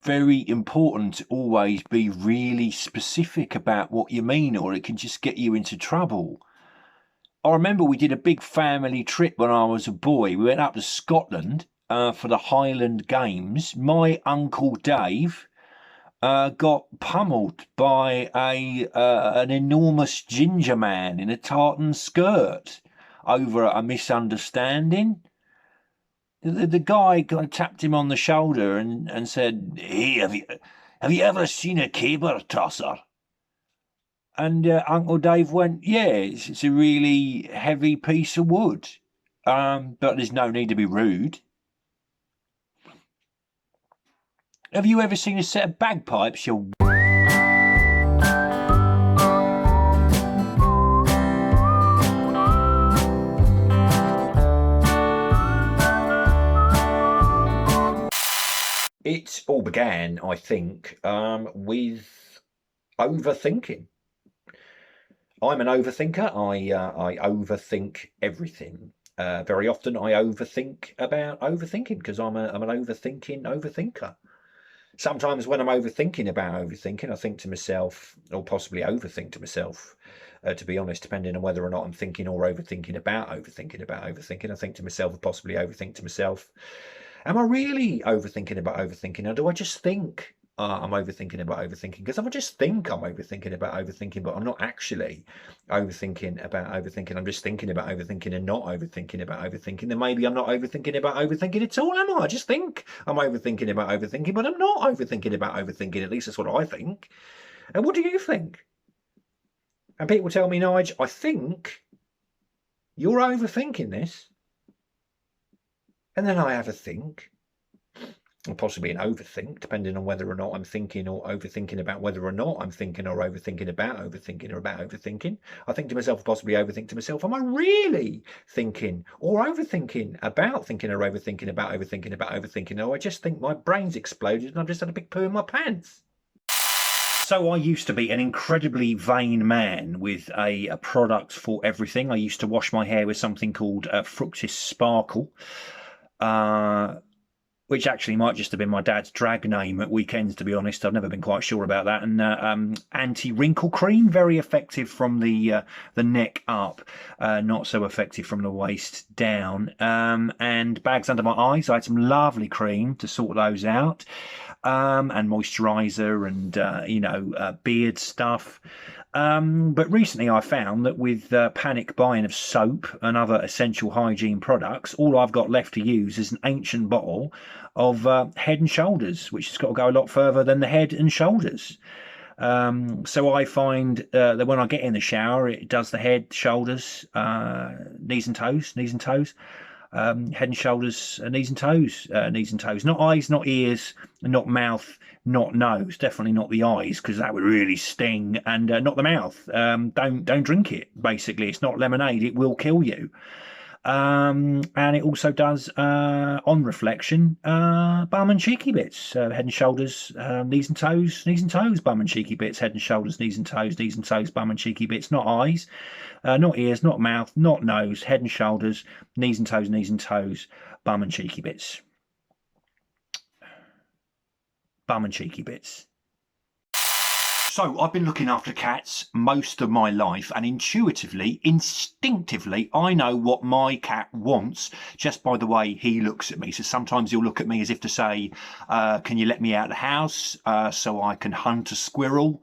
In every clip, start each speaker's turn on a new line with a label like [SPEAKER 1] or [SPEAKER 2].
[SPEAKER 1] very important to always be really specific about what you mean, or it can just get you into trouble. I remember we did a big family trip when I was a boy. We went up to Scotland for the Highland Games. My Uncle Dave got pummeled by an enormous ginger man in a tartan skirt over a misunderstanding. The guy kind of tapped him on the shoulder and said, "Hey, have you ever seen a caber tosser?" And Uncle Dave went, "Yeah, it's a really heavy piece of wood, but there's no need to be rude." Have you ever seen a set of bagpipes, you... It all began, I think, with overthinking. I'm an overthinker. I overthink everything. Very often I overthink about overthinking because I'm an overthinker. Sometimes when I'm overthinking about overthinking, I think to myself, or possibly overthink to myself, to be honest, depending on whether or not I'm thinking or overthinking about overthinking, I think to myself, or possibly overthink to myself, am I really overthinking about overthinking, or do I just think I'm overthinking about overthinking? Because if I just think I'm overthinking about overthinking, but I'm not actually overthinking about overthinking, I'm just thinking about overthinking and not overthinking about overthinking, then maybe I'm not overthinking about overthinking at all, am I? I just think I'm overthinking about overthinking, but I'm not overthinking about overthinking. At least that's what I think. And what do you think? And people tell me, Nige, I think you're overthinking this. And then I have a think, or possibly an overthink, depending on whether or not I'm thinking or overthinking about whether or not I'm thinking or overthinking about overthinking or about overthinking. I think to myself, possibly overthink to myself, am I really thinking or overthinking about thinking or overthinking about overthinking about overthinking? Or I just think my brain's exploded and I've just had a big poo in my pants. So I used to be an incredibly vain man with a product for everything. I used to wash my hair with something called Fructis Sparkle. Which actually might just have been my dad's drag name at weekends, to be honest. I've never been quite sure about that. And anti-wrinkle cream, very effective from the neck up, not so effective from the waist down. And bags under my eyes. I had some lovely cream to sort those out, and moisturiser and beard stuff. But recently I found that with panic buying of soap and other essential hygiene products, all I've got left to use is an ancient bottle of Head and Shoulders, which has got to go a lot further than the Head and Shoulders. So I find that when I get in the shower, it does the head, shoulders, knees and toes, Head and Shoulders, knees and toes, not eyes, not ears, not mouth, not nose, definitely not the eyes, because that would really sting, and not the mouth. Don't drink it, basically. It's not lemonade, it will kill you. And it also does, on reflection, bum and cheeky bits, Head and Shoulders, knees and toes, bum and cheeky bits, Head and Shoulders, knees and toes, bum and cheeky bits, not eyes, not ears, not mouth, not nose, Head and Shoulders, knees and toes, bum and cheeky bits. Bum and cheeky bits. So I've been looking after cats most of my life, and instinctively, I know what my cat wants just by the way he looks at me. So sometimes he'll look at me as if to say, can you let me out of the house so I can hunt a squirrel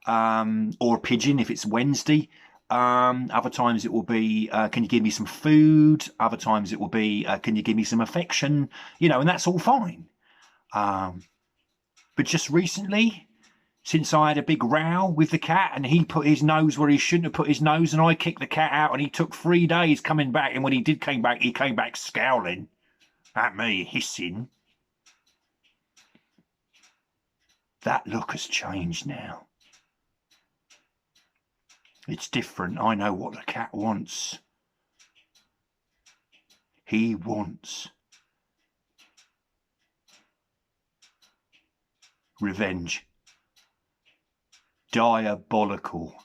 [SPEAKER 1] or a pigeon if it's Wednesday. Other times it will be, can you give me some food? Other times it will be, can you give me some affection? And that's all fine. But just recently, since I had a big row with the cat and he put his nose where he shouldn't have put his nose, and I kicked the cat out, and he took 3 days coming back, and when he did came back, he came back scowling at me, hissing. That look has changed now. It's different. I know what the cat wants. He wants revenge. Diabolical,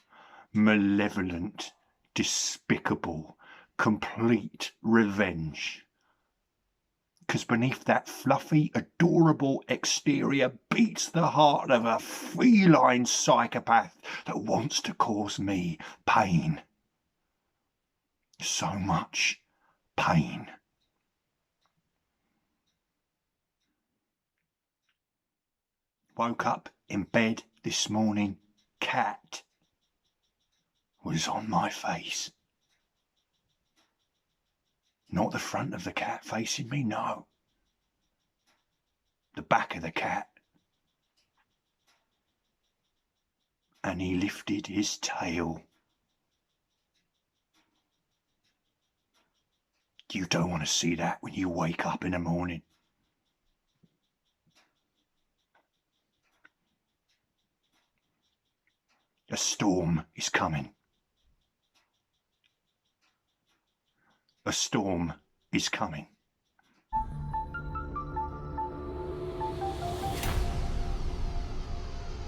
[SPEAKER 1] malevolent, despicable, complete revenge. because beneath that fluffy, adorable exterior beats the heart of a feline psychopath that wants to cause me pain. So much pain. Woke up in bed this morning, cat was on my face. Not the front of the cat facing me, no. The back of the cat. And he lifted his tail. You don't want to see that when you wake up in the morning. A storm is coming. A storm is coming.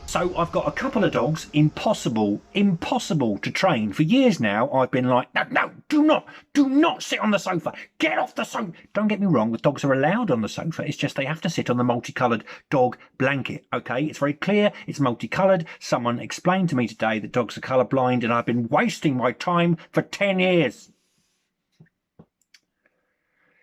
[SPEAKER 1] So I've got a couple of dogs, impossible to train. For years now, I've been like, no, do not sit on the sofa. Get off the sofa. Don't get me wrong, the dogs are allowed on the sofa. It's just they have to sit on the multicoloured dog blanket, okay? It's very clear, it's multicoloured. Someone explained to me today that dogs are colourblind, and I've been wasting my time for 10 years.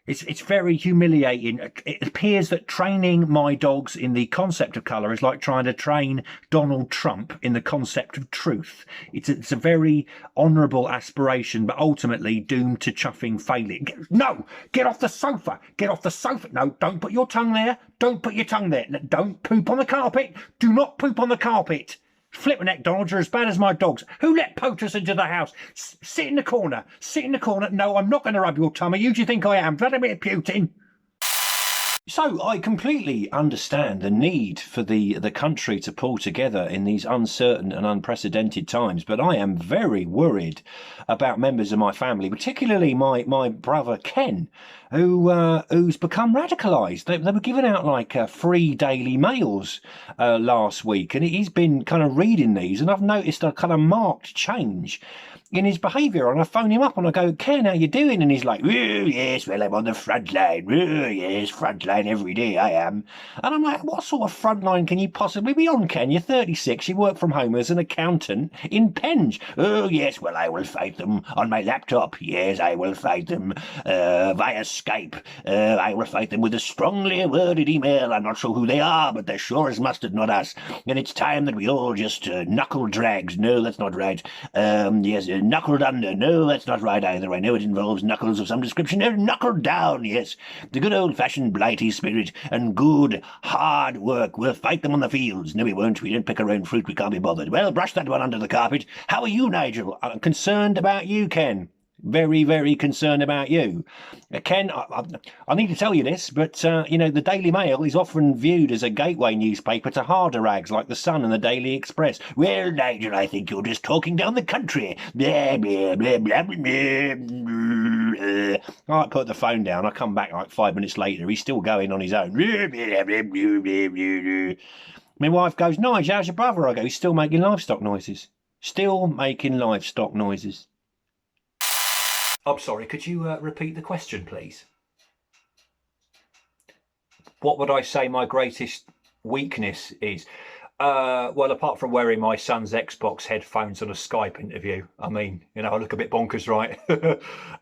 [SPEAKER 1] It's very humiliating. It appears that training my dogs in the concept of colour is like trying to train Donald Trump in the concept of truth. It's a very honourable aspiration, but ultimately doomed to chuffing failing. No! Get off the sofa! Get off the sofa! No, don't put your tongue there! Don't put your tongue there! Don't poop on the carpet! Do not poop on the carpet! Flipperneck Donald, you're as bad as my dogs. Who let POTUS into the house? Sit in the corner. Sit in the corner. No, I'm not going to rub your tummy. Who do you think I am? Vladimir Putin. So I completely understand the need for the country to pull together in these uncertain and unprecedented times, but I am very worried about members of my family, particularly my brother Ken, who's become radicalised. They were giving out like free Daily Mails last week, and he's been kind of reading these, and I've noticed a kind of marked change in his behaviour. And I phone him up and I go, Ken, how you doing? And he's like, oh, yes, well, I'm on the front line. Oh, yes, front line every day, I am. And I'm like, what sort of front line can you possibly be on, Ken? You're 36, you work from home as an accountant in Penge. Oh, yes, well, I will fight them on my laptop. Yes, I will fight them via Skype. I will fight them with a strongly worded email. I'm not sure who they are, but they're sure as mustard not us. And it's time that we all just knuckle drags. No, that's not right. Yes, knuckled under. No, that's not right either. I know it involves knuckles of some description. No, knuckled down, yes. The good old-fashioned blighty spirit and good, hard work. We'll fight them on the fields. No, we won't. We don't pick our own fruit. We can't be bothered. Well, brush that one under the carpet. How are you, Nigel? I'm concerned about you, Ken. Very, very concerned about you. Ken, I need to tell you this, but, you know, the Daily Mail is often viewed as a gateway newspaper to harder rags like the Sun and the Daily Express. Well, Nigel, I think you're just talking down the country. Blah, blah, blah, blah, blah, blah. I put the phone down. I come back like 5 minutes later. He's still going on his own. My wife goes, Nigel, how's your brother? I go, he's still making livestock noises. Still making livestock noises. I'm sorry, could you repeat the question, please? What would I say my greatest weakness is? Well, apart from wearing my son's Xbox headphones on a Skype interview, I mean, you know, I look a bit bonkers, right?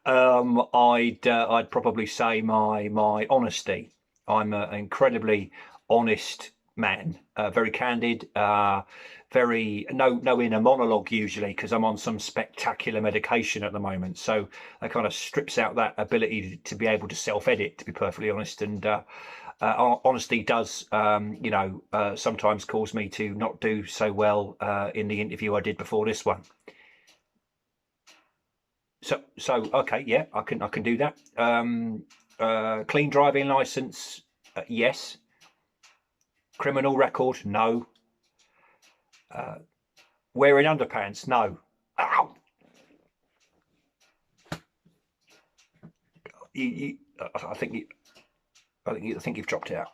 [SPEAKER 1] I'd probably say my honesty. I'm an incredibly honest man, very candid, very no inner monologue usually, because I'm on some spectacular medication at the moment, so that kind of strips out that ability to be able to self-edit, to be perfectly honest. And honesty does you know, sometimes cause me to not do so well in the interview I did before this one. So okay, yeah, I can do that. Clean driving license, yes. Criminal record, no. Wearing underpants, no. Ow! I think you've dropped it out.